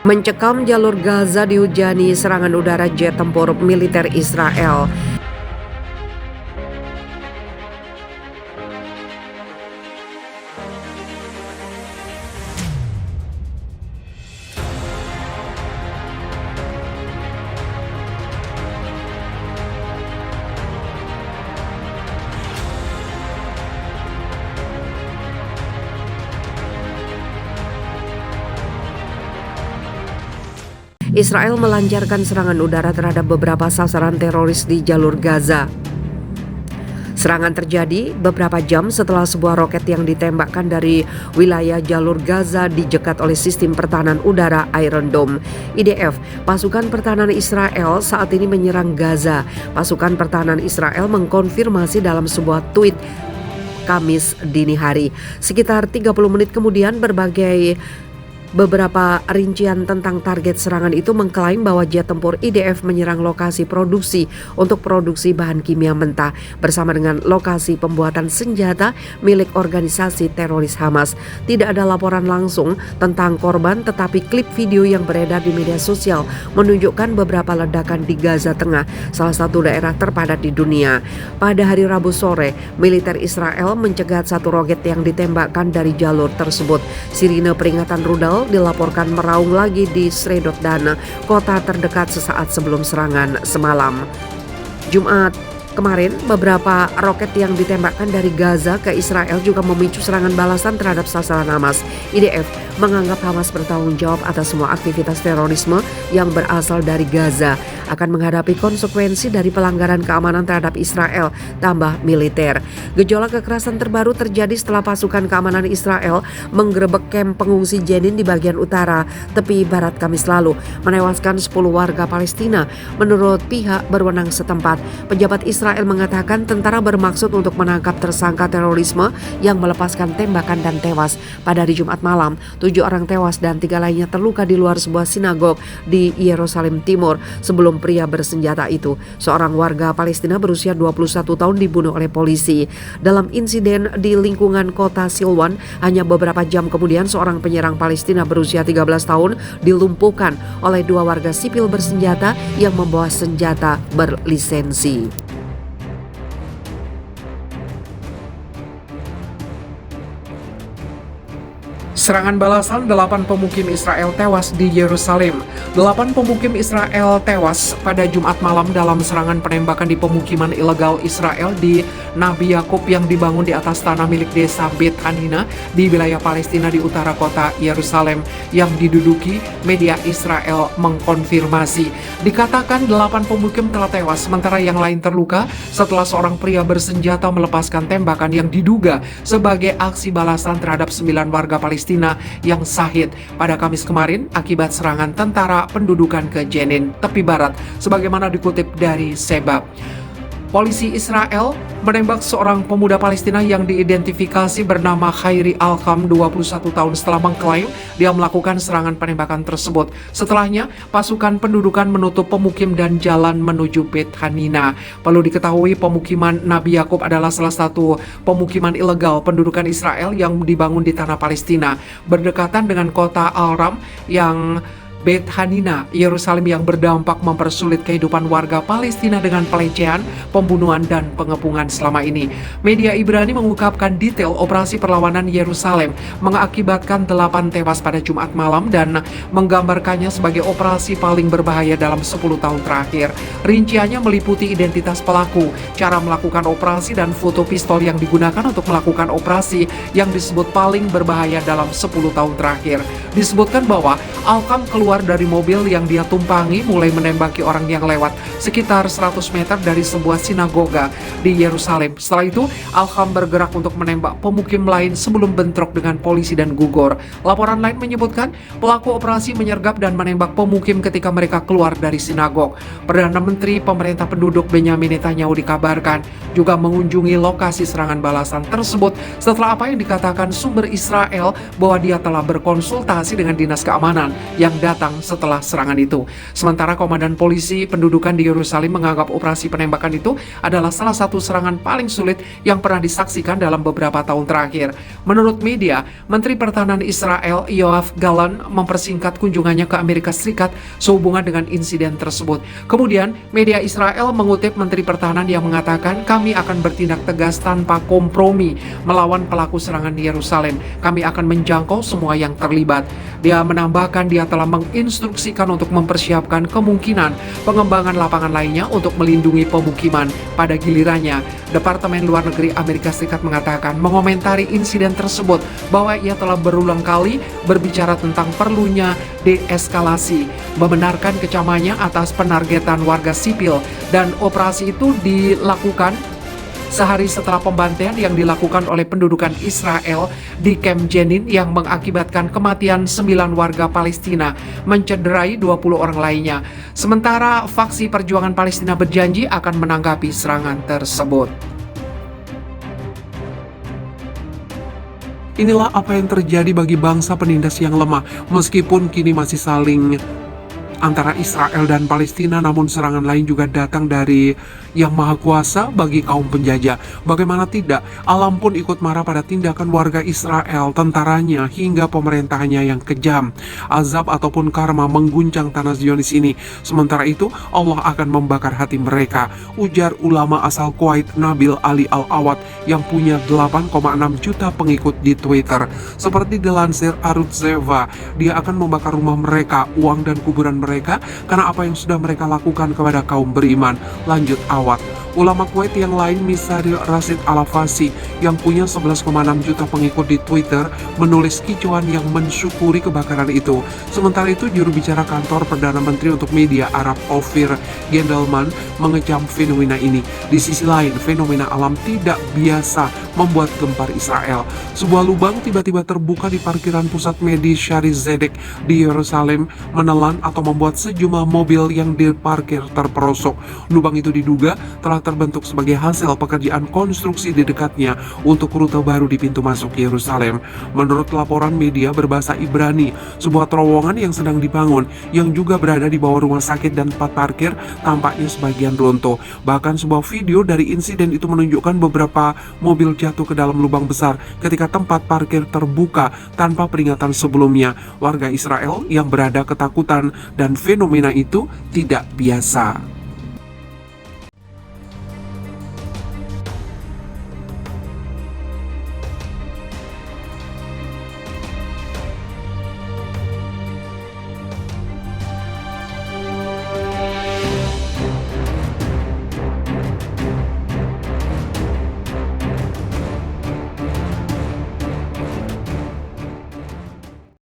Mencekam jalur Gaza dihujani serangan udara jet tempur militer Israel. Israel melancarkan serangan udara terhadap beberapa sasaran teroris di jalur Gaza. Serangan terjadi beberapa jam setelah sebuah roket yang ditembakkan dari wilayah jalur Gaza dijekat oleh sistem pertahanan udara Iron Dome. IDF, pasukan pertahanan Israel saat ini menyerang Gaza. Pasukan pertahanan Israel mengkonfirmasi dalam sebuah tweet Kamis dini hari. Sekitar 30 menit kemudian beberapa rincian tentang target serangan itu mengklaim bahwa jet tempur IDF menyerang lokasi produksi untuk produksi bahan kimia mentah bersama dengan lokasi pembuatan senjata milik organisasi teroris Hamas. Tidak ada laporan langsung tentang korban, tetapi klip video yang beredar di media sosial menunjukkan beberapa ledakan di Gaza Tengah, salah satu daerah terpadat di dunia. Pada hari Rabu sore, militer Israel mencegat satu roket yang ditembakkan dari jalur tersebut. Sirine peringatan rudal dilaporkan meraung lagi di Sredot Dana, kota terdekat sesaat sebelum serangan semalam. Jumat kemarin, beberapa roket yang ditembakkan dari Gaza ke Israel juga memicu serangan balasan terhadap sasaran Hamas. IDF menganggap Hamas bertanggung jawab atas semua aktivitas terorisme yang berasal dari Gaza, akan menghadapi konsekuensi dari pelanggaran keamanan terhadap Israel, tambah militer. Gejolak kekerasan terbaru terjadi setelah pasukan keamanan Israel menggerebek kamp pengungsi Jenin di bagian utara tepi barat Kamis lalu, menewaskan 10 warga Palestina. Menurut pihak berwenang setempat, pejabat Israel mengatakan tentara bermaksud untuk menangkap tersangka terorisme yang melepaskan tembakan dan tewas. Pada hari Jumat malam, 7 orang tewas dan 3 lainnya terluka di luar sebuah sinagog di Yerusalem Timur sebelum pria bersenjata itu, seorang warga Palestina berusia 21 tahun, dibunuh oleh polisi. Dalam insiden di lingkungan kota Silwan, hanya beberapa jam kemudian seorang penyerang Palestina berusia 13 tahun dilumpuhkan oleh 2 warga sipil bersenjata yang membawa senjata berlisensi. Serangan balasan, 8 pemukim Israel tewas di Yerusalem. 8 pemukim Israel tewas pada Jumat malam dalam serangan penembakan di pemukiman ilegal Israel di Nabi Yakub yang dibangun di atas tanah milik desa Beit Hanina di wilayah Palestina di utara kota Yerusalem yang diduduki. Media Israel mengkonfirmasi. Dikatakan 8 pemukim telah tewas sementara yang lain terluka setelah seorang pria bersenjata melepaskan tembakan yang diduga sebagai aksi balasan terhadap 9 warga Palestina yang syahid pada Kamis kemarin akibat serangan tentara pendudukan ke Jenin, tepi barat, sebagaimana dikutip dari Sebab. Polisi Israel menembak seorang pemuda Palestina yang diidentifikasi bernama Khairi Alkam, 21 tahun, setelah mengklaim dia melakukan serangan penembakan tersebut. Setelahnya, pasukan pendudukan menutup pemukim dan jalan menuju Beit Hanina. Perlu diketahui, pemukiman Nabi Yakub adalah salah satu pemukiman ilegal pendudukan Israel yang dibangun di tanah Palestina, berdekatan dengan kota Al-Ram yang Beit Hanina, Yerusalem, yang berdampak mempersulit kehidupan warga Palestina dengan pelecehan, pembunuhan, dan pengepungan selama ini. Media Ibrani mengungkapkan detail operasi perlawanan Yerusalem mengakibatkan 8 tewas pada Jumat malam dan menggambarkannya sebagai operasi paling berbahaya dalam 10 tahun terakhir. Rinciannya meliputi identitas pelaku, cara melakukan operasi, dan foto pistol yang digunakan untuk melakukan operasi yang disebut paling berbahaya dalam 10 tahun terakhir. Disebutkan bahwa Alkam keluar dari mobil yang dia tumpangi mulai menembaki orang yang lewat sekitar 100 meter dari sebuah sinagoga di Yerusalem. Setelah itu, Alkam bergerak untuk menembak pemukim lain sebelum bentrok dengan polisi dan gugur. Laporan lain menyebutkan pelaku operasi menyergap dan menembak pemukim ketika mereka keluar dari sinagog. Perdana Menteri Pemerintah Penduduk Benyamin Netanyahu dikabarkan juga mengunjungi lokasi serangan balasan tersebut setelah apa yang dikatakan sumber Israel bahwa dia telah berkonsultasi dengan dinas keamanan yang datang datang setelah serangan itu. Sementara Komandan Polisi Pendudukan di Yerusalem menganggap operasi penembakan itu adalah salah satu serangan paling sulit yang pernah disaksikan dalam beberapa tahun terakhir. Menurut media, Menteri Pertahanan Israel Yoav Gallant mempersingkat kunjungannya ke Amerika Serikat sehubungan dengan insiden tersebut. Kemudian, media Israel mengutip Menteri Pertahanan yang mengatakan, "Kami akan bertindak tegas tanpa kompromi melawan pelaku serangan di Yerusalem. Kami akan menjangkau semua yang terlibat." Dia menambahkan dia telah menginstruksikan untuk mempersiapkan kemungkinan pengembangan lapangan lainnya untuk melindungi pemukiman. Pada gilirannya, Departemen Luar Negeri Amerika Serikat mengatakan mengomentari insiden tersebut bahwa ia telah berulang kali berbicara tentang perlunya deeskalasi, membenarkan kecamannya atas penargetan warga sipil, dan operasi itu dilakukan sehari setelah pembantaian yang dilakukan oleh pendudukan Israel di Camp Jenin yang mengakibatkan kematian 9 warga Palestina, mencederai 20 orang lainnya. Sementara faksi Perjuangan Palestina berjanji akan menanggapi serangan tersebut. Inilah apa yang terjadi bagi bangsa penindas yang lemah, meskipun kini masih saling antara Israel dan Palestina, namun serangan lain juga datang dari Yang Maha Kuasa bagi kaum penjajah. Bagaimana tidak, alam pun ikut marah pada tindakan warga Israel, tentaranya, hingga pemerintahannya yang kejam. Azab ataupun karma mengguncang tanah Zionis ini. Sementara itu, Allah akan membakar hati mereka, ujar ulama asal Kuwait Nabil Ali Al-Awad yang punya 8,6 juta pengikut di Twitter. Seperti dilansir Arutz Zeva, dia akan membakar rumah mereka, uang dan kuburan mereka karena apa yang sudah mereka lakukan kepada kaum beriman. Lanjut Awad. Ulama Kuwait yang lain, Misari Rashid Al-Afasi yang punya 11,6 juta pengikut di Twitter, menulis kicauan yang mensyukuri kebakaran itu. Sementara itu, juru bicara kantor Perdana Menteri untuk media Arab Ofir Gendelman mengecam fenomena ini. Di sisi lain, fenomena alam tidak biasa membuat gempar Israel. Sebuah lubang tiba-tiba terbuka di parkiran pusat Medi Shari Zedek di Yerusalem, menelan atau membuat sejumlah mobil yang diparkir terperosok. Lubang itu diduga telah terbentuk sebagai hasil pekerjaan konstruksi di dekatnya untuk rute baru di pintu masuk Yerusalem. Menurut laporan media berbahasa Ibrani, sebuah terowongan yang sedang dibangun yang juga berada di bawah rumah sakit dan tempat parkir tampaknya sebagian runtuh. Bahkan sebuah video dari insiden itu menunjukkan beberapa mobil jatuh ke dalam lubang besar ketika tempat parkir terbuka tanpa peringatan sebelumnya. Warga Israel yang berada ketakutan dan fenomena itu tidak biasa.